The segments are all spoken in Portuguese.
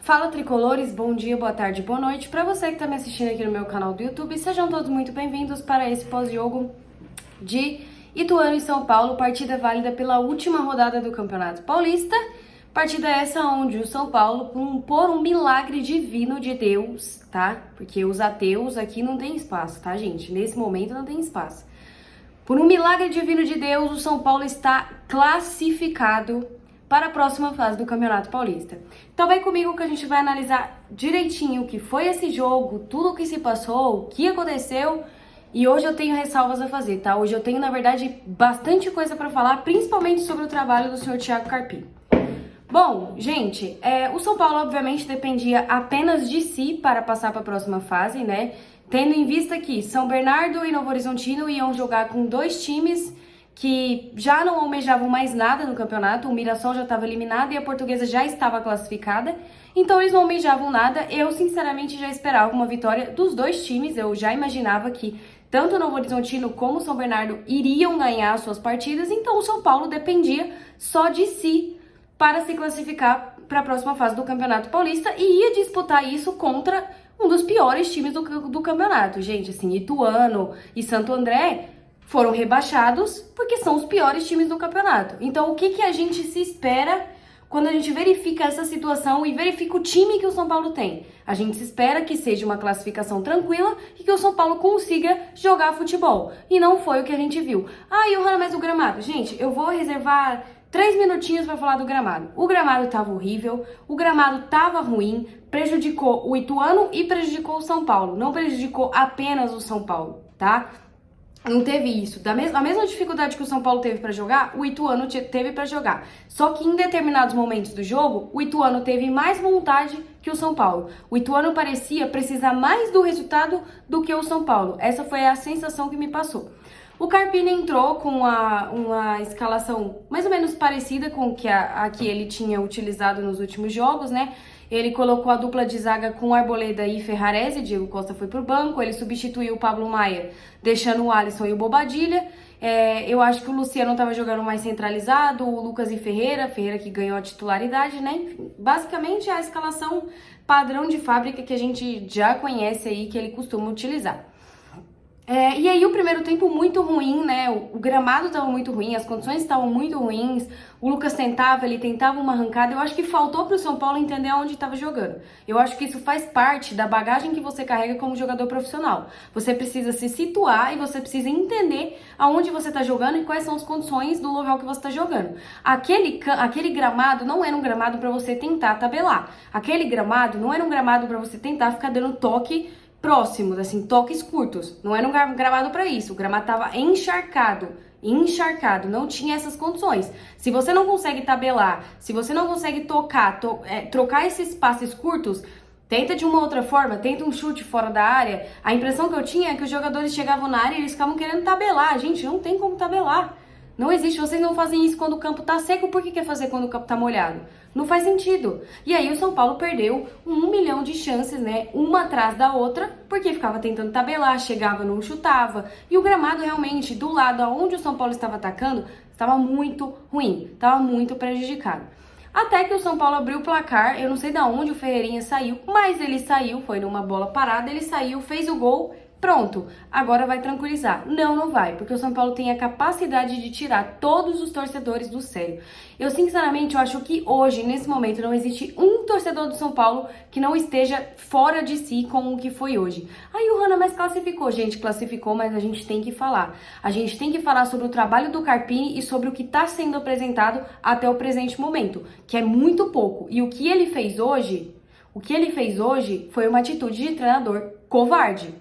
Fala tricolores, bom dia, boa tarde, boa noite. Para você que está me assistindo aqui no meu canal do YouTube, sejam todos muito bem-vindos para esse pós-jogo de Ituano e São Paulo, partida válida pela última rodada do Campeonato Paulista. Partida essa onde o São Paulo, por um milagre divino de Deus, tá? Porque os ateus aqui não tem espaço, tá, gente? Nesse momento não tem espaço. Por um milagre divino de Deus, o São Paulo está classificado para a próxima fase do Campeonato Paulista. Então vem comigo que a gente vai analisar direitinho o que foi esse jogo, tudo o que se passou, o que aconteceu, e hoje eu tenho ressalvas a fazer, tá? Hoje eu tenho, na verdade, bastante coisa para falar, principalmente sobre o trabalho do senhor Thiago Carpini. Bom, gente, o São Paulo obviamente dependia apenas de si para passar para a próxima fase, né? Tendo em vista que São Bernardo e Novo Horizontino iam jogar com dois times que já não almejavam mais nada no campeonato, o Mirassol já estava eliminado e a Portuguesa já estava classificada, então eles não almejavam nada. Eu sinceramente já esperava uma vitória dos dois times, eu já imaginava que tanto o Novo Horizontino como o São Bernardo iriam ganhar as suas partidas, então o São Paulo dependia só de si para se classificar para a próxima fase do Campeonato Paulista e ia disputar isso contra um dos piores times do campeonato. Gente, assim, Ituano e Santo André foram rebaixados porque são os piores times do campeonato. Então, o que a gente se espera quando a gente verifica essa situação e verifica o time que o São Paulo tem? A gente se espera que seja uma classificação tranquila e que o São Paulo consiga jogar futebol. E não foi o que a gente viu. Ah, Johanna, mas o gramado? Gente, eu vou reservar 3 minutinhos para falar do gramado. O gramado estava horrível, o gramado estava ruim, prejudicou o Ituano e prejudicou o São Paulo. Não prejudicou apenas o São Paulo, tá? Não teve isso. A mesma dificuldade que o São Paulo teve para jogar, o Ituano teve para jogar. Só que em determinados momentos do jogo, o Ituano teve mais vontade que o São Paulo. O Ituano parecia precisar mais do resultado do que o São Paulo. Essa foi a sensação que me passou. O Carpini entrou com uma escalação mais ou menos parecida com a que ele tinha utilizado nos últimos jogos, né? Ele colocou a dupla de zaga com Arboleda e Ferrarese, Diego Costa foi pro banco, ele substituiu o Pablo Maia, deixando o Alisson e o Bobadilla. Eu acho que o Luciano estava jogando mais centralizado, o Lucas e Ferreira que ganhou a titularidade, né? Enfim, basicamente a escalação padrão de fábrica que a gente já conhece aí, que ele costuma utilizar. E aí o primeiro tempo muito ruim, né? O gramado estava muito ruim, as condições estavam muito ruins. O Lucas ele tentava uma arrancada. Eu acho que faltou para o São Paulo entender aonde estava jogando. Eu acho que isso faz parte da bagagem que você carrega como jogador profissional. Você precisa se situar e você precisa entender aonde você está jogando e quais são as condições do local que você está jogando. Aquele gramado não era um gramado para você tentar tabelar. Aquele gramado não era um gramado para você tentar ficar dando toque próximos, assim, toques curtos. Não era um gramado para isso. O gramado estava encharcado, não tinha essas condições. Se você não consegue tabelar, se você não consegue trocar esses passes curtos, tenta de uma outra forma, tenta um chute fora da área. A impressão que eu tinha é que os jogadores chegavam na área e eles ficavam querendo tabelar. Gente, não tem como tabelar. Não existe, vocês não fazem isso quando o campo tá seco, por que quer fazer quando o campo tá molhado? Não faz sentido. E aí o São Paulo perdeu 1 milhão de chances, né? Uma atrás da outra, porque ficava tentando tabelar, chegava, não chutava. E o gramado realmente, do lado aonde o São Paulo estava atacando, estava muito ruim, estava muito prejudicado. Até que o São Paulo abriu o placar, eu não sei de onde o Ferreirinha saiu, mas ele saiu, foi numa bola parada, ele saiu, fez o gol. Pronto, agora vai tranquilizar. Não vai, porque o São Paulo tem a capacidade de tirar todos os torcedores do sério. Eu, sinceramente, eu acho que hoje, nesse momento, não existe um torcedor do São Paulo que não esteja fora de si com o que foi hoje. Aí o Johanna, mas classificou. Gente, classificou, mas a gente tem que falar. A gente tem que falar sobre o trabalho do Carpini e sobre o que está sendo apresentado até o presente momento, que é muito pouco. E o que ele fez hoje foi uma atitude de treinador covarde.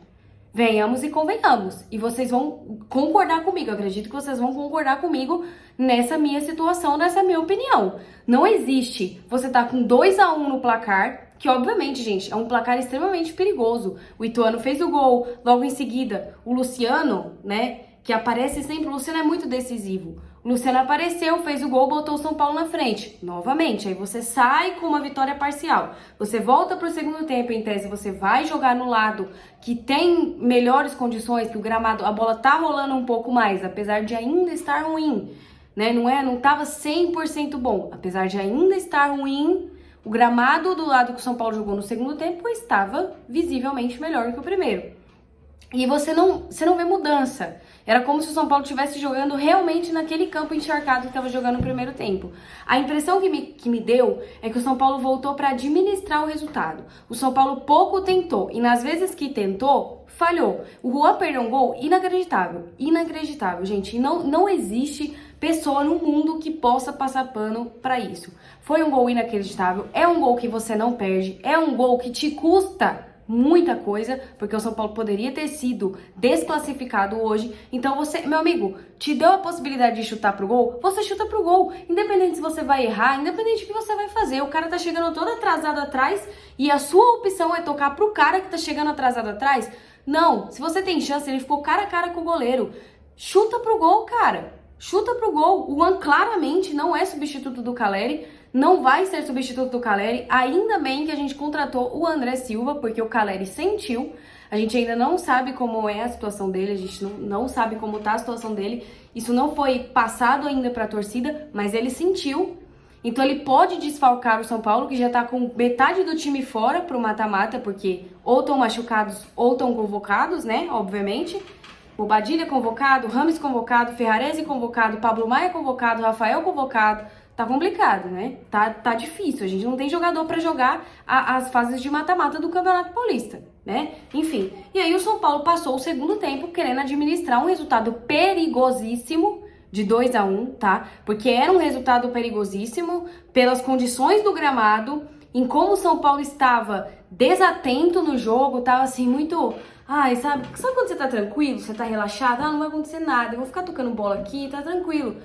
Venhamos e convenhamos. E vocês vão concordar comigo. Eu acredito que vocês vão concordar comigo nessa minha situação, nessa minha opinião. Não existe você tá com 2-1 no placar, que obviamente, gente, é um placar extremamente perigoso. O Ituano fez o gol, logo em seguida o Luciano, né, que aparece sempre, o Luciano é muito decisivo. O Luciano apareceu, fez o gol, botou o São Paulo na frente. Novamente, aí você sai com uma vitória parcial. Você volta para o segundo tempo, em tese, você vai jogar no lado que tem melhores condições, que o gramado, a bola tá rolando um pouco mais, apesar de ainda estar ruim, né? Não tava 100% bom. Apesar de ainda estar ruim, O gramado do lado que o São Paulo jogou no segundo tempo estava visivelmente melhor que o primeiro. E você não vê mudança. Era como se o São Paulo estivesse jogando realmente naquele campo encharcado que estava jogando no primeiro tempo. A impressão que me deu é que o São Paulo voltou para administrar o resultado. O São Paulo pouco tentou e nas vezes que tentou, falhou. O Juan perdeu um gol inacreditável. Inacreditável, gente. Não existe pessoa no mundo que possa passar pano para isso. Foi um gol inacreditável. É um gol que você não perde. É um gol que te custa muita coisa, porque o São Paulo poderia ter sido desclassificado hoje. Então você, meu amigo, te deu a possibilidade de chutar pro gol, você chuta pro gol. Independente se você vai errar, independente do que você vai fazer. O cara tá chegando todo atrasado atrás e a sua opção é tocar pro cara que tá chegando atrasado atrás. Não, se você tem chance, ele ficou cara a cara com o goleiro. Chuta pro gol, cara. Chuta pro gol. O Juan claramente não é substituto do Calleri. Não vai ser substituto do Calleri, ainda bem que a gente contratou o André Silva, porque o Calleri sentiu, a gente ainda não sabe como é a situação dele, a gente não sabe como tá a situação dele, isso não foi passado ainda para a torcida, mas ele sentiu, então ele pode desfalcar o São Paulo, que já tá com metade do time fora pro mata-mata, porque ou estão machucados ou estão convocados, né, obviamente. Bobadilha convocado, Rames convocado, Ferrarese convocado, Pablo Maia convocado, Rafael convocado. Tá complicado, né? Tá difícil. A gente não tem jogador pra jogar as fases de mata-mata do Campeonato Paulista, né? Enfim. E aí o São Paulo passou o segundo tempo querendo administrar um resultado perigosíssimo de 2-1, tá? Porque era um resultado perigosíssimo pelas condições do gramado, em como o São Paulo estava desatento no jogo, tava assim muito... Ai, sabe quando você tá tranquilo, você tá relaxado? Ah, não vai acontecer nada, eu vou ficar tocando bola aqui, tá tranquilo.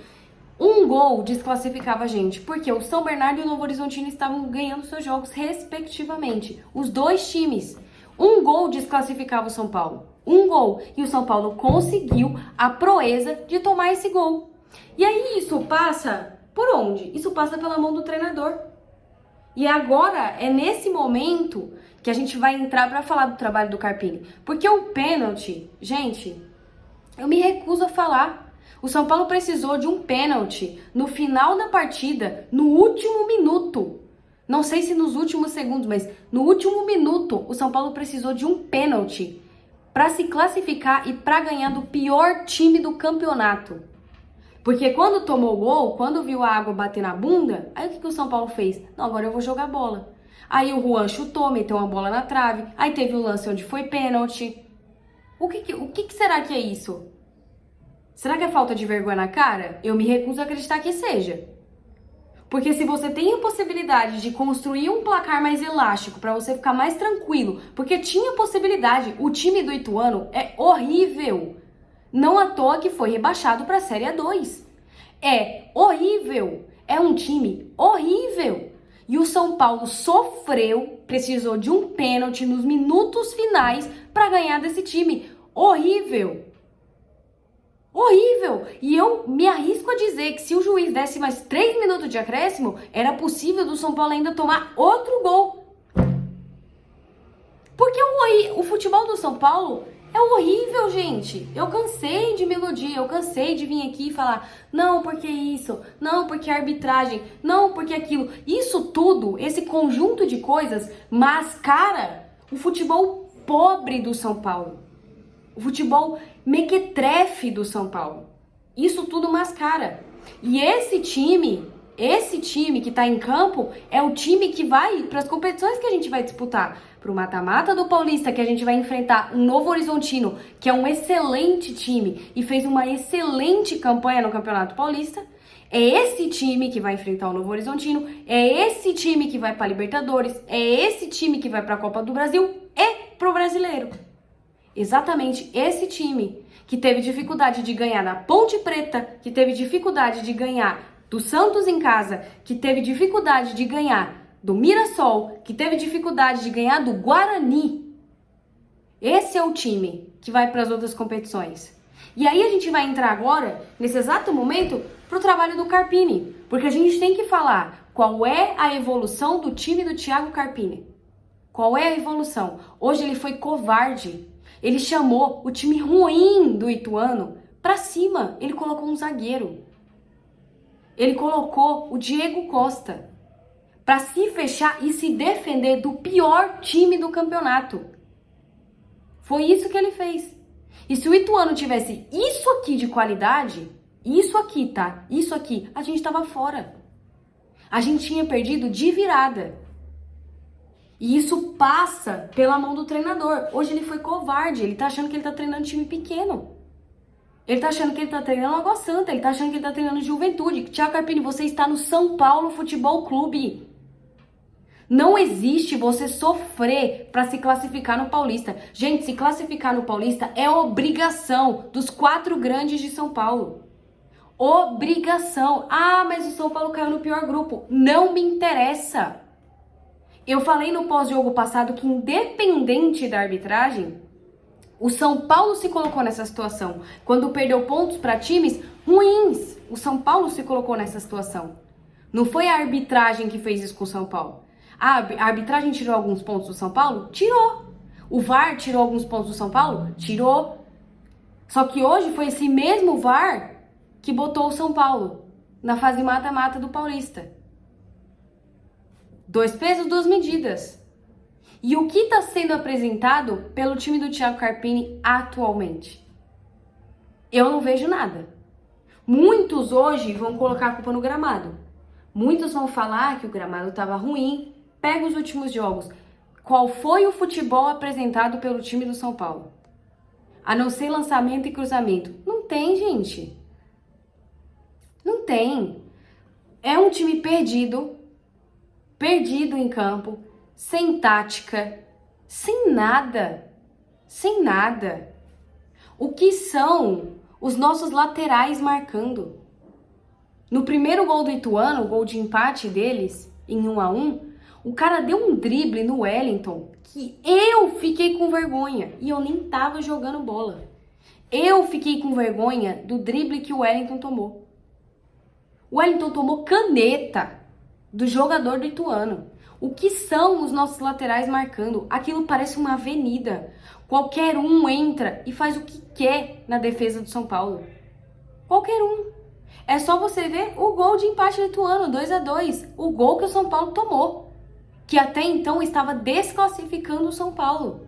Um gol desclassificava a gente, porque o São Bernardo e o Novo Horizontino estavam ganhando seus jogos respectivamente. Os dois times. Um gol desclassificava o São Paulo. Um gol. E o São Paulo conseguiu a proeza de tomar esse gol. E aí isso passa por onde? Isso passa pela mão do treinador. E agora é nesse momento que a gente vai entrar para falar do trabalho do Carpini. Porque o pênalti, gente, eu me recuso a falar. O São Paulo precisou de um pênalti no final da partida, no último minuto. Não sei se nos últimos segundos, mas no último minuto o São Paulo precisou de um pênalti para se classificar e para ganhar do pior time do campeonato. Porque quando tomou o gol, quando viu a água bater na bunda, aí o que o São Paulo fez? Não, agora eu vou jogar bola. Aí o Juan chutou, meteu uma bola na trave, aí teve o lance onde foi pênalti. O que será que é isso? Será que é falta de vergonha na cara? Eu me recuso a acreditar que seja. Porque se você tem a possibilidade de construir um placar mais elástico para você ficar mais tranquilo, porque tinha possibilidade, o time do Ituano é horrível. Não à toa que foi rebaixado para a Série A2. É horrível. É um time horrível. E o São Paulo sofreu, precisou de um pênalti nos minutos finais para ganhar desse time. Horrível. Horrível! E eu me arrisco a dizer que se o juiz desse mais 3 minutos de acréscimo, era possível do São Paulo ainda tomar outro gol. Porque o futebol do São Paulo é horrível, gente. Eu cansei de me iludir, eu cansei de vir aqui e falar não, porque isso, não, porque arbitragem, não, porque aquilo. Isso tudo, esse conjunto de coisas, mascara o futebol pobre do São Paulo. O futebol mequetrefe do São Paulo. Isso tudo mascara. E esse time que tá em campo é o time que vai para as competições que a gente vai disputar. Pro mata-mata do Paulista, que a gente vai enfrentar um Novo Horizontino, que é um excelente time e fez uma excelente campanha no Campeonato Paulista. É esse time que vai enfrentar o Novo Horizontino, é esse time que vai para Libertadores, é esse time que vai para a Copa do Brasil e pro Brasileiro. Exatamente esse time que teve dificuldade de ganhar na Ponte Preta, que teve dificuldade de ganhar do Santos em casa, que teve dificuldade de ganhar do Mirassol, que teve dificuldade de ganhar do Guarani. Esse é o time que vai para as outras competições. E aí a gente vai entrar agora, nesse exato momento, pro trabalho do Carpini, porque a gente tem que falar qual é a evolução do time do Thiago Carpini. Qual é a evolução? Hoje ele foi covarde. Ele chamou o time ruim do Ituano pra cima. Ele colocou um zagueiro. Ele colocou o Diego Costa para se fechar e se defender do pior time do campeonato. Foi isso que ele fez. E se o Ituano tivesse isso aqui de qualidade, isso aqui, tá? Isso aqui, a gente tava fora. A gente tinha perdido de virada. E isso passa pela mão do treinador. Hoje ele foi covarde, ele tá achando que ele tá treinando time pequeno. Ele tá achando que ele tá treinando Água Santa, ele tá achando que ele tá treinando Juventude. Thiago Carpini, você está no São Paulo Futebol Clube. Não existe você sofrer para se classificar no Paulista. Gente, se classificar no Paulista é obrigação dos 4 grandes de São Paulo. Obrigação. Ah, mas o São Paulo caiu no pior grupo. Não me interessa. Eu falei no pós-jogo passado que, independente da arbitragem, o São Paulo se colocou nessa situação. Quando perdeu pontos para times ruins, o São Paulo se colocou nessa situação. Não foi a arbitragem que fez isso com o São Paulo. A arbitragem tirou alguns pontos do São Paulo? Tirou. O VAR tirou alguns pontos do São Paulo? Tirou. Só que hoje foi esse mesmo VAR que botou o São Paulo na fase mata-mata do Paulista. 2 pesos, 2 medidas. E o que está sendo apresentado pelo time do Thiago Carpini atualmente? Eu não vejo nada. Muitos hoje vão colocar a culpa no gramado. Muitos vão falar que o gramado estava ruim. Pega os últimos jogos. Qual foi o futebol apresentado pelo time do São Paulo? A não ser lançamento e cruzamento. Não tem, gente. Não tem. É um time perdido em campo, sem tática, sem nada. Sem nada. O que são os nossos laterais marcando? No primeiro gol do Ituano, o gol de empate deles, em 1-1, o cara deu um drible no Wellington que eu fiquei com vergonha. E eu nem tava jogando bola. Eu fiquei com vergonha do drible que o Wellington tomou. O Wellington tomou caneta do jogador do Ituano. O que são os nossos laterais marcando? Aquilo parece uma avenida. Qualquer um entra e faz o que quer na defesa do São Paulo. Qualquer um. É só você ver o gol de empate do Ituano, 2-2. O gol que o São Paulo tomou. Que até então estava desclassificando o São Paulo.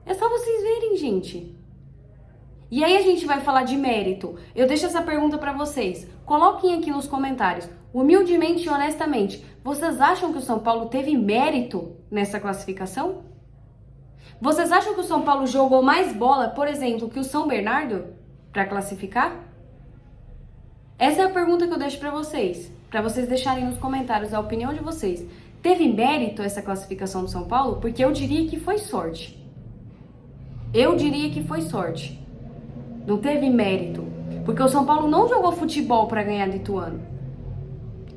É só vocês verem, gente. E aí a gente vai falar de mérito. Eu deixo essa pergunta para vocês. Coloquem aqui nos comentários. Humildemente e honestamente, vocês acham que o São Paulo teve mérito nessa classificação? Vocês acham que o São Paulo jogou mais bola, por exemplo, que o São Bernardo para classificar? Essa é a pergunta que eu deixo para vocês deixarem nos comentários a opinião de vocês. Teve mérito essa classificação do São Paulo? Porque eu diria que foi sorte. Eu diria que foi sorte. Não teve mérito. Porque o São Paulo não jogou futebol para ganhar do Ituano.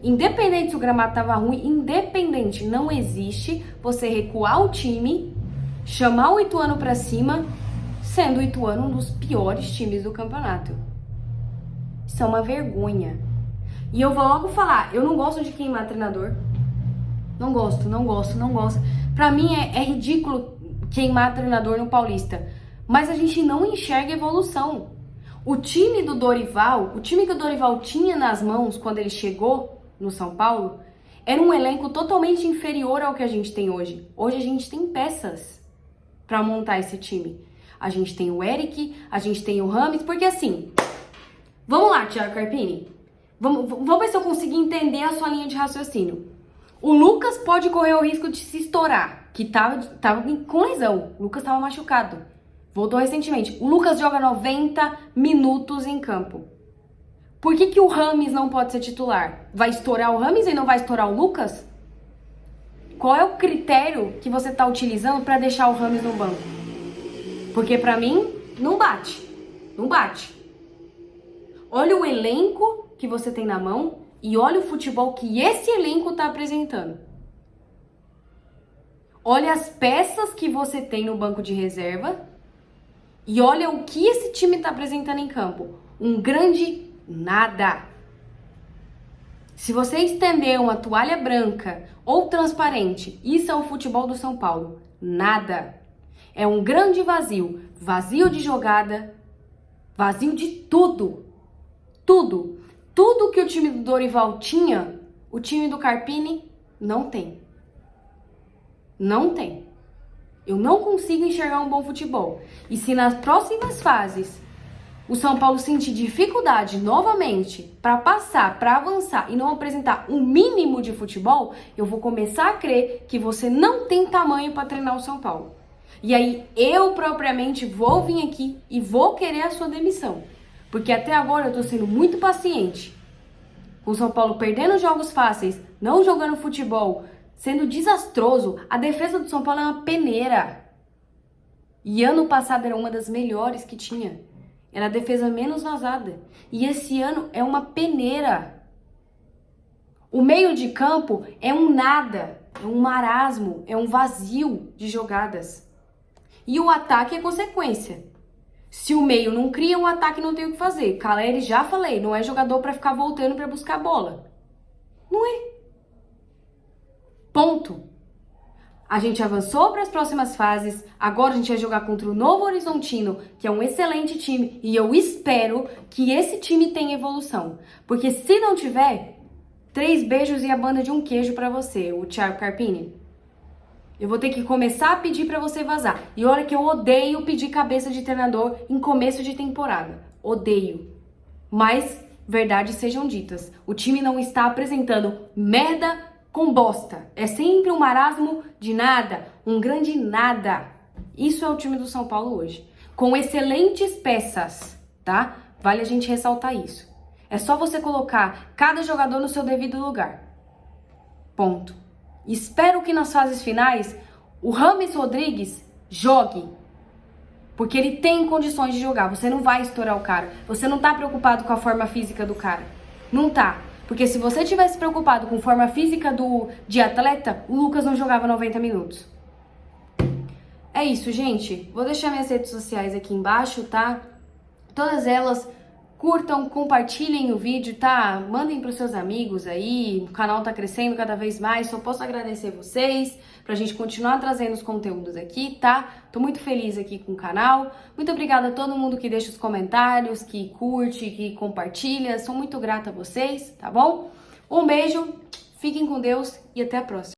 Independente se o gramado estava ruim, independente, não existe você recuar o time, chamar o Ituano para cima, sendo o Ituano um dos piores times do campeonato. Isso é uma vergonha. E eu vou logo falar, eu não gosto de queimar treinador. Não gosto. Pra mim é ridículo queimar treinador no Paulista. Mas a gente não enxerga evolução. O time que o Dorival tinha nas mãos quando ele chegou no São Paulo, era um elenco totalmente inferior ao que a gente tem hoje. Hoje a gente tem peças pra montar esse time. A gente tem o Eric, a gente tem o Rames, porque assim... Vamos lá, Thiago Carpini. Vamos ver se eu consigo entender a sua linha de raciocínio. O Lucas pode correr o risco de se estourar, que tava com lesão. O Lucas tava machucado. Voltou recentemente. O Lucas joga 90 minutos em campo. Por que o Rames não pode ser titular? Vai estourar o Rames e não vai estourar o Lucas? Qual é o critério que você tá utilizando para deixar o Rames no banco? Porque pra mim, não bate. Não bate. Olha o elenco que você tem na mão e olha o futebol que esse elenco tá apresentando. Olha as peças que você tem no banco de reserva e olha o que esse time tá apresentando em campo. Um grande nada. Se você estender uma toalha branca ou transparente, isso é o futebol do São Paulo. Nada. É um grande vazio. Vazio de jogada, vazio de tudo. Tudo que o time do Dorival tinha, O time do Carpini não tem. Não tem. Eu não consigo enxergar um bom futebol. E se nas próximas fases o São Paulo sentir dificuldade novamente para passar, para avançar e não apresentar um mínimo de futebol, eu vou começar a crer que você não tem tamanho para treinar o São Paulo. E aí eu propriamente vou vir aqui e vou querer a sua demissão. Porque até agora eu tô sendo muito paciente. Com o São Paulo perdendo jogos fáceis, não jogando futebol, sendo desastroso. A defesa do São Paulo é uma peneira. E ano passado era uma das melhores que tinha. Era a defesa menos vazada. E esse ano é uma peneira. O meio de campo é um nada, é um marasmo, é um vazio de jogadas. E o ataque é consequência. Se o meio não cria, o ataque não tem o que fazer. Caleri, já falei, não é jogador para ficar voltando para buscar a bola. Não é. Ponto. A gente avançou para as próximas fases, agora a gente vai jogar contra o Novo Horizontino, que é um excelente time, e eu espero que esse time tenha evolução. Porque se não tiver, 3 beijos e a banda de um queijo para você, o Thiago Carpini. Eu vou ter que começar a pedir para você vazar. E olha que eu odeio pedir cabeça de treinador em começo de temporada. Odeio. Mas, verdades sejam ditas, o time não está apresentando merda com bosta. É sempre um marasmo de nada, um grande nada. Isso é o time do São Paulo hoje. Com excelentes peças, tá? Vale a gente ressaltar isso. É só você colocar cada jogador no seu devido lugar. Ponto. Espero que nas fases finais o Rames Rodrigues jogue. Porque ele tem condições de jogar. Você não vai estourar o cara. Você não tá preocupado com a forma física do cara. Não tá. Porque se você tivesse preocupado com forma física de atleta, o Lucas não jogava 90 minutos. É isso, gente. Vou deixar minhas redes sociais aqui embaixo, tá? Todas elas. Curtam, compartilhem o vídeo, tá? Mandem pros seus amigos aí. O canal tá crescendo cada vez mais. Só posso agradecer vocês pra gente continuar trazendo os conteúdos aqui, tá? Tô muito feliz aqui com o canal. Muito obrigada a todo mundo que deixa os comentários, que curte, que compartilha. Sou muito grata a vocês, tá bom? Um beijo, fiquem com Deus e até a próxima.